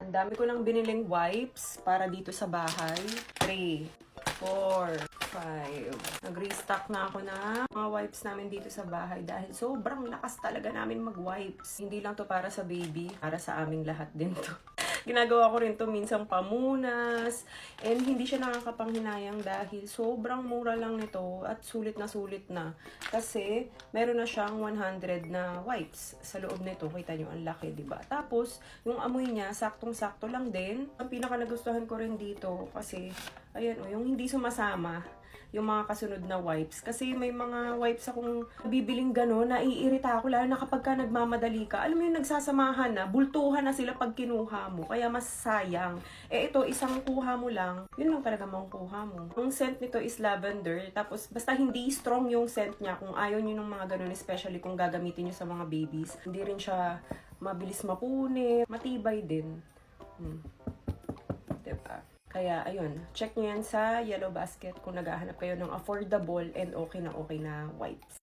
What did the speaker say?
Ang dami ko lang biniling wipes para dito sa bahay. 3, 4, 5. Nag-restock na ako na mga wipes namin dito sa bahay dahil sobrang lakas talaga namin mag-wipes. Hindi lang to para sa baby, para sa aming lahat din to. Ginagawa ko rin to minsan pamunas. And hindi siya nakakapanghinayang dahil sobrang mura lang nito at sulit na. Kasi meron na siyang 100 na wipes sa loob nito. Kita nyo, ang laki, diba? Tapos, yung amoy niya, saktong-sakto lang din. Ang pinaka nagustuhan ko rin dito kasi, ayan o, yung hindi sumasama yung mga kasunod na wipes. Kasi may mga wipes akong bibiling gano'n, naiirita ako, lalo na kapag ka nagmamadali ka. Alam mo yung nagsasamahan na, bultuhan na sila pag kinuha mo, kaya mas sayang. Eh ito, isang kuha mo lang, yun lang talaga makukuha mo. Yung scent nito is lavender, tapos basta hindi strong yung scent niya, kung ayaw nyo ng mga gano'n, especially kung gagamitin nyo sa mga babies. Hindi rin siya mabilis mapunit, matibay din. Diba? Kaya, ayun, check nyo yan sa Yellow Basket kung naghahanap kayo ng affordable and okay na wipes.